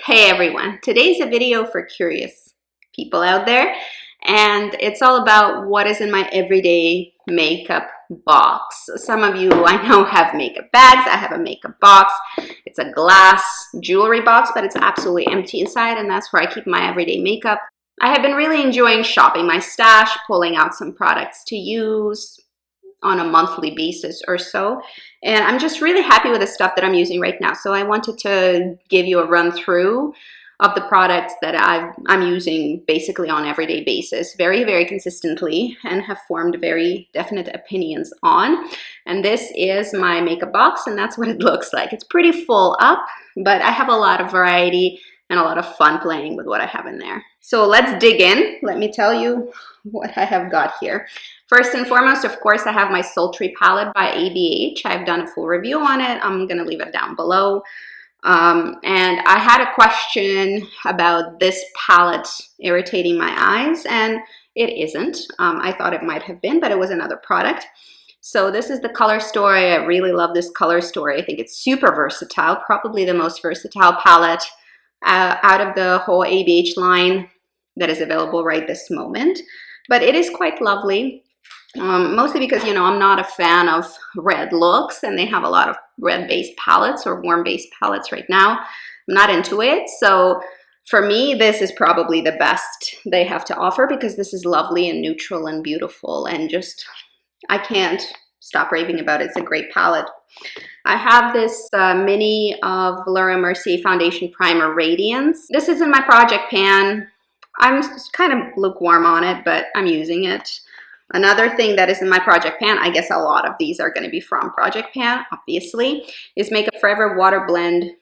Hey everyone, today's a video for curious people out there, and it's all about what is in my everyday makeup box. Some of you I know have makeup bags. I have a makeup box. It's a glass jewelry box, but it's absolutely empty inside, and that's where I keep my everyday makeup. I have been really enjoying shopping my stash, pulling out some products to use on a monthly basis or so. And I'm just really happy with the stuff that I'm using right now. So I wanted to give you a run through of the products that I'm using basically on an everyday basis, very consistently, and have formed very definite opinions on. And this is my makeup box, and that's what it looks like. It's pretty full up, but I have a lot of variety and a lot of fun playing with what I have in there. So let's dig in. Let me tell you what I have got here. First and foremost, of course, I have my Sultry palette by ABH. I've done a full review on it. I'm gonna leave it down below. And I had a question about this palette irritating my eyes, and it isn't. I thought it might have been, but it was another product. So this is the Color Story. I really love this Color Story. I think it's super versatile, probably the most versatile palette out of the whole ABH line that is available right this moment. But it is quite lovely. Mostly because, you know, I'm not a fan of red looks, and they have a lot of red-based palettes or warm-based palettes right now. I'm not into it. So for me, this is probably the best they have to offer, because this is lovely and neutral and beautiful, and just, I can't stop raving about it. It's a great palette. I have this mini of Laura Mercier Foundation Primer Radiance. This is in my project pan. I'm kind of lukewarm on it, but I'm using it. Another thing that is in my project pan, I guess a lot of these are going to be from project pan, obviously, is Makeup Forever Water Blend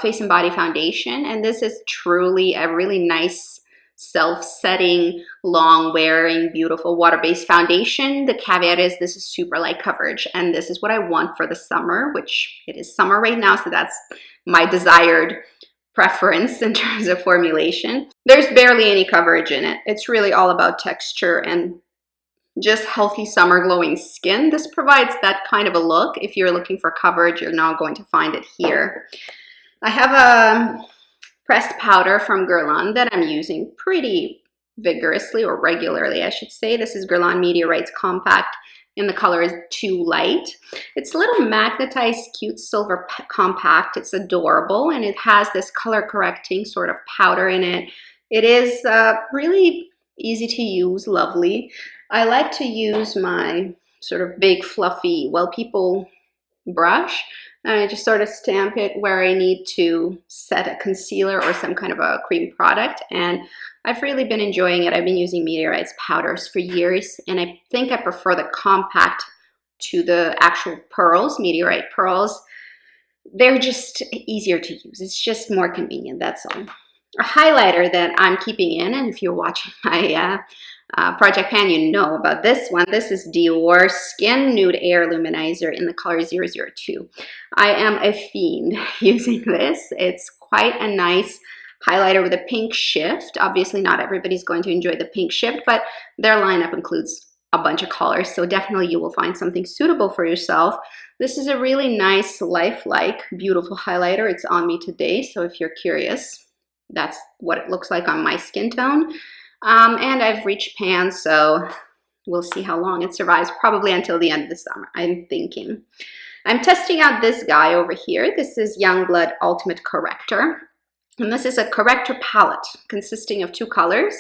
Face and Body Foundation. And this is truly a really nice self-setting, long-wearing, beautiful water-based foundation. The caveat is this is super light coverage, and this is what I want for the summer, which it is summer right now, so that's my desired preference in terms of formulation. There's barely any coverage in it. It's really all about texture and just healthy summer glowing skin. This provides that kind of a look. If you're looking for coverage, you're not going to find it here. I have a pressed powder from Guerlain that I'm using pretty vigorously, or regularly I should say. This is Guerlain Meteorites Compact, and the color is Too Light. It's a little magnetized cute silver compact. It's adorable, and it has this color correcting sort of powder in it. It is really easy to use, lovely. I like to use my sort of big fluffy Well People brush, and I just sort of stamp it where I need to set a concealer or some kind of a cream product, and I've really been enjoying it. I've been using Meteorites powders for years, and I think I prefer the compact to the actual pearls, Meteorite pearls. They're just easier to use. It's just more convenient, that's all. A highlighter that I'm keeping in, and if you're watching my project pan, you know about this one. This is Dior Skin Nude Air Luminizer in the color 002. I am a fiend using this. It's quite a nice highlighter with a pink shift. Obviously not everybody's going to enjoy the pink shift, but their lineup includes a bunch of colors, so definitely you will find something suitable for yourself. This is a really nice, lifelike, beautiful highlighter. It's on me today, so if you're curious, that's what it looks like on my skin tone. And I've reached pan, so we'll see how long it survives, probably until the end of the summer, I'm thinking. I'm testing out this guy over here. This is Youngblood Ultimate Corrector. And this is a corrector palette consisting of 2 colors.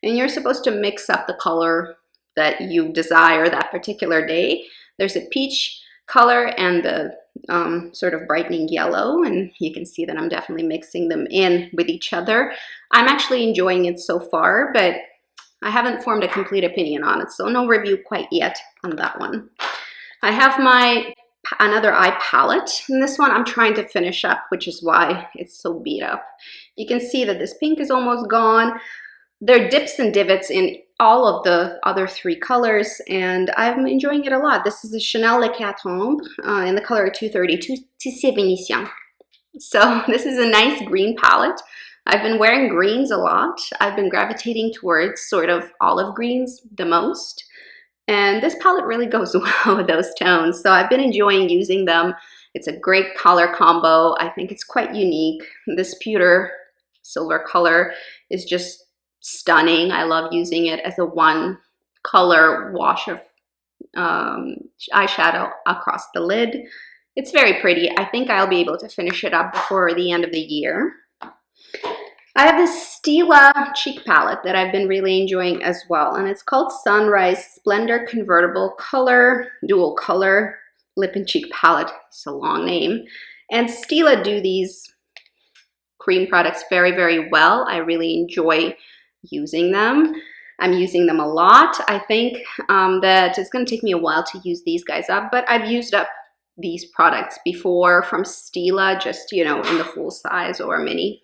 And you're supposed to mix up the color that you desire that particular day. There's a peach color and the sort of brightening yellow, and you can see that I'm definitely mixing them in with each other. I'm actually enjoying it so far, but I haven't formed a complete opinion on it, so no review quite yet on that one. I have my another eye palette, and this one I'm trying to finish up, which is why it's so beat up. You can see that this pink is almost gone. There are dips and divots in all of the other 3 colors, and I'm enjoying it a lot. This is a Chanel Le Catombe in the color 232 Tissé Vénitien. So this is a nice green palette. I've been wearing greens a lot. I've been gravitating towards sort of olive greens the most, and this palette really goes well with those tones, so I've been enjoying using them. It's a great color combo. I think it's quite unique. This pewter silver color is just stunning. I love using it as a one color wash of eyeshadow across the lid. It's very pretty. I think I'll be able to finish it up before the end of the year. I have this Stila cheek palette that I've been really enjoying as well, and it's called Sunrise Splendor Convertible Color, Dual Color Lip and Cheek Palette. It's a long name. And Stila do these cream products very, very well. I really enjoy using them. I'm using them a lot. I think that it's going to take me a while to use these guys up, but I've used up these products before from Stila, just, you know, in the full size or mini.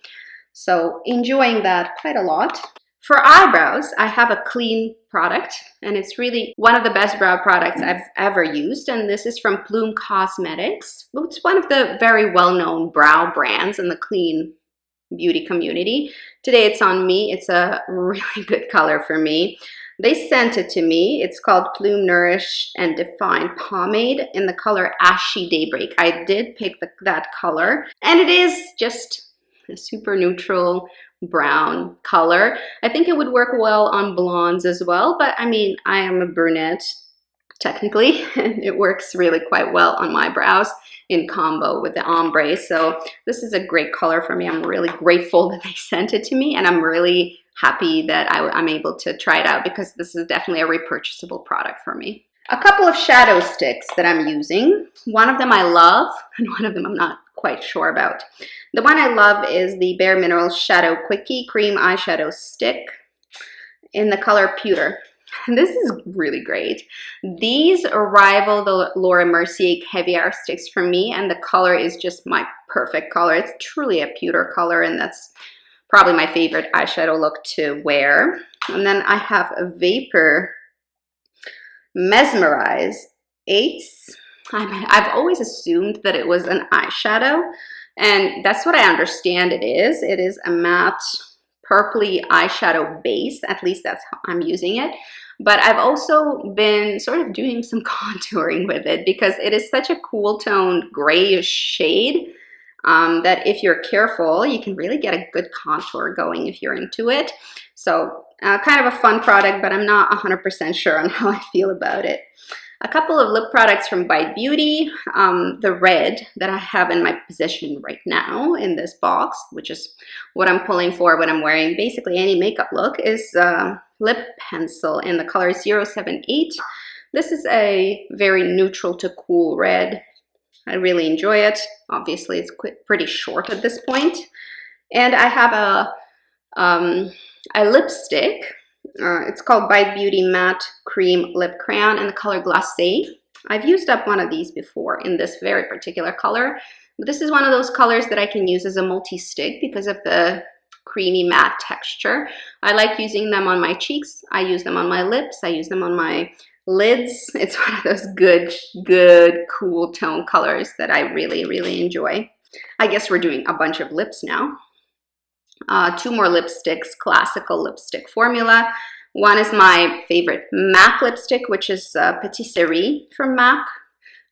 So enjoying that quite a lot. For eyebrows, I have a clean product, and it's really one of the best brow products I've ever used, and this is from Bloom Cosmetics. It's one of the very well-known brow brands in the clean beauty community. Today it's on me. It's a really good color for me. They sent it to me. It's called Bloom Nourish and Define Pomade in the color Ashy Daybreak. I did pick that color, and it is just a super neutral brown color. I think it would work well on blondes as well, but I mean, I am a brunette technically, and it works really quite well on my brows in combo with the ombre. So this is a great color for me. I'm really grateful that they sent it to me, and I'm really happy that I'm able to try it out, because this is definitely a repurchasable product for me. A couple of shadow sticks that I'm using. One of them I love, and one of them I'm not quite sure about. The one I love is the Bare Minerals Shadow Quickie Cream Eyeshadow Stick in the color Pewter. This is really great. These rival the Laura Mercier Caviar sticks for me, and the color is just my perfect color. It's truly a pewter color, and that's probably my favorite eyeshadow look to wear. And then I have a Vapor Mesmerize 8s. I've always assumed that it was an eyeshadow, and that's what I understand it is. It is a matte purpley eyeshadow base, at least that's how I'm using it. But I've also been sort of doing some contouring with it, because it is such a cool toned grayish shade that if you're careful, you can really get a good contour going if you're into it. So kind of a fun product, but I'm not 100% sure on how I feel about it. A couple of lip products from Bite Beauty. The red that I have in my possession right now in this box, which is what I'm pulling for when I'm wearing basically any makeup look, is lip pencil in the color 078. This is a very neutral to cool red. I really enjoy it. Obviously, it's pretty short at this point. And I have a lipstick. It's called Bite Beauty Matte Cream Lip Crayon in the color Glacé. I've used up one of these before in this very particular color. But this is one of those colors that I can use as a multi-stick because of the creamy matte texture. I like using them on my cheeks. I use them on my lips. I use them on my lids. It's one of those good, cool tone colors that I really, really enjoy. I guess we're doing a bunch of lips now. Two more lipsticks, classical lipstick formula. One is my favorite MAC lipstick, which is Patisserie from MAC.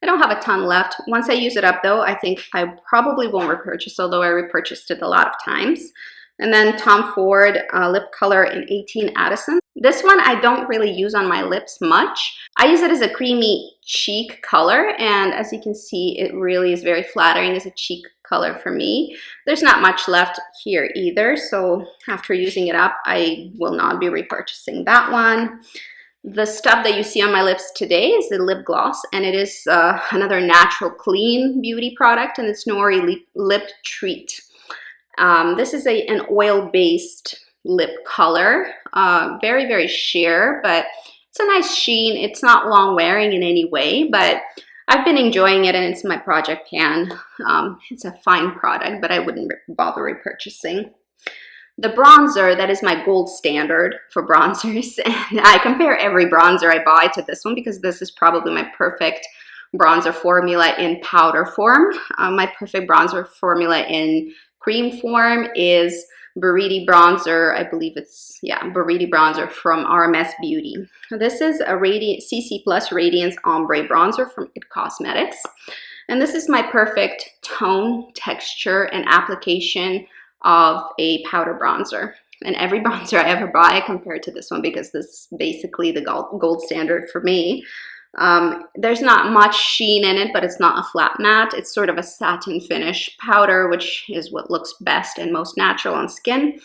I don't have a ton left. Once I use it up though, I think I probably won't repurchase, although I repurchased it a lot of times. And then Tom Ford lip color in 18 Addison. This one I don't really use on my lips much. I use it as a creamy cheek color, and as you can see, it really is very flattering as a cheek color for me. There's not much left here either, so after using it up, I will not be repurchasing that one. The stuff that you see on my lips today is the lip gloss, and it is another natural clean beauty product, and it's Nori Lip Treat. This is an oil-based lip color, very, very sheer, but it's a nice sheen. It's not long wearing in any way, but I've been enjoying it, and it's my project pan. It's a fine product, but I wouldn't bother repurchasing. The bronzer, that is my gold standard for bronzers, and I compare every bronzer I buy to this one because this is probably my perfect bronzer formula in powder form. My perfect bronzer formula in cream form is Buriti bronzer. I believe it's, yeah, Buriti bronzer from RMS Beauty. This is a CC Plus Radiance Ombre bronzer from It Cosmetics. And this is my perfect tone, texture, and application of a powder bronzer. And every bronzer I ever buy, I compare it to this one because this is basically the gold standard for me. There's not much sheen in it, but it's not a flat matte. It's sort of a satin finish powder, which is what looks best and most natural on skin.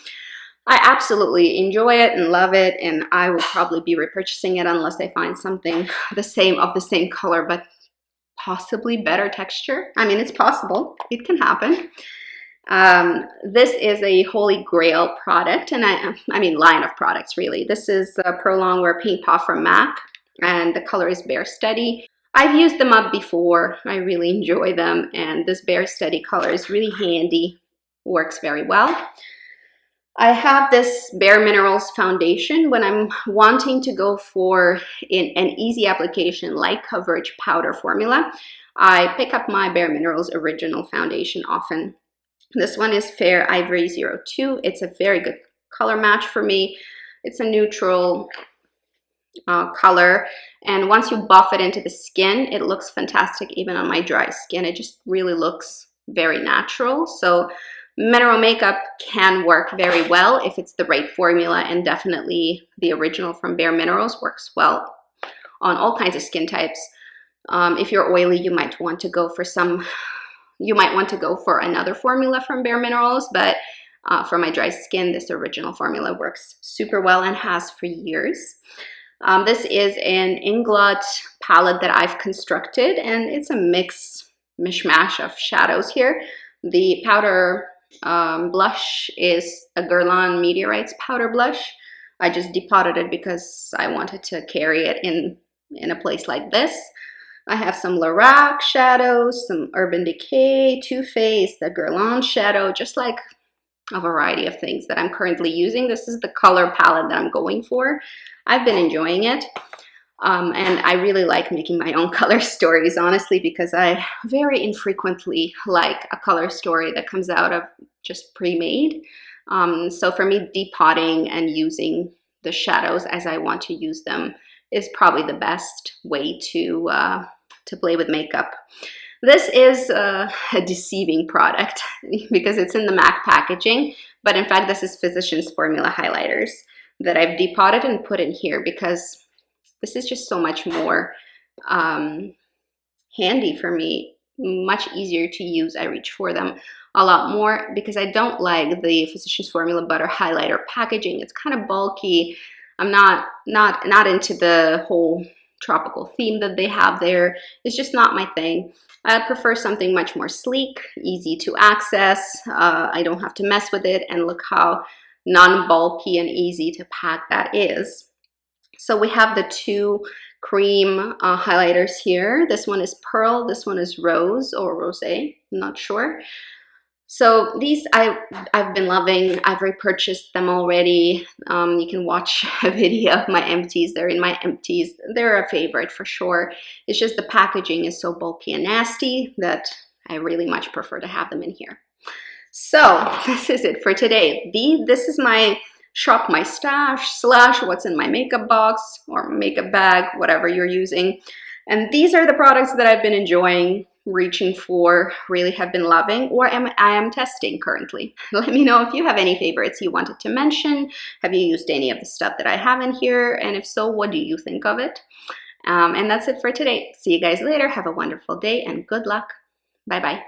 I absolutely enjoy it and love it, and I will probably be repurchasing it unless I find something of the same color, but possibly better texture. I mean, it's possible. It can happen. This is a holy grail product, and I mean line of products really. This is Pro Longwear Paint Pot from MAC, and the color is Bare Steady. I've used them up before. I really enjoy them, and this Bare Steady color is really handy, works very well. I have this Bare Minerals foundation when I'm wanting to go for an easy application light coverage powder formula. I pick up my Bare Minerals original foundation often. This one is Fair Ivory 02. It's a very good color match for me. It's a neutral color, and once you buff it into the skin, it looks fantastic even on my dry skin. It just really looks very natural. So mineral makeup can work very well if it's the right formula, and definitely the original from Bare Minerals works well on all kinds of skin types. If you're oily, you might want to go for another formula from Bare Minerals, but for my dry skin, this original formula works super well and has for years. This is an Inglot palette that I've constructed, and it's a mishmash of shadows here. The powder blush is a Guerlain Meteorites powder blush. I just depotted it because I wanted to carry it in a place like this. I have some Lorac shadows, some Urban Decay, Too Faced, the Guerlain shadow, just like a variety of things that I'm currently using. This is the color palette that I'm going for. I've been enjoying it. And I really like making my own color stories, honestly, because I very infrequently like a color story that comes out of just pre-made. So for me, depotting and using the shadows as I want to use them is probably the best way to play with makeup. This is a deceiving product because it's in the MAC packaging, but in fact, this is Physicians Formula highlighters that I've depotted and put in here because this is just so much more handy for me, much easier to use. I reach for them a lot more because I don't like the Physicians Formula Butter Highlighter packaging. It's kind of bulky. I'm not into the whole tropical theme that they have there. It's just not my thing. I prefer something much more sleek, easy to access. I don't have to mess with it, and look how non-bulky and easy to pack that is. So we have the two cream highlighters here. This one is Pearl, this one is Rose or Rosé, I'm not sure. So these I've been loving. I've repurchased them already. You can watch a video of my empties. They're in my empties. They're a favorite for sure. It's just the packaging is so bulky and nasty that I really much prefer to have them in here. So this is it for today. This is my shop my stash / what's in my makeup box or makeup bag, whatever you're using. And these are the products that I've been enjoying, reaching for, really have been loving, or I am testing currently. Let me know if you have any favorites you wanted to mention. Have you used any of the stuff that I have in here? And if so, what do you think of it? And that's it for today. See you guys later. Have a wonderful day and good luck. Bye-bye.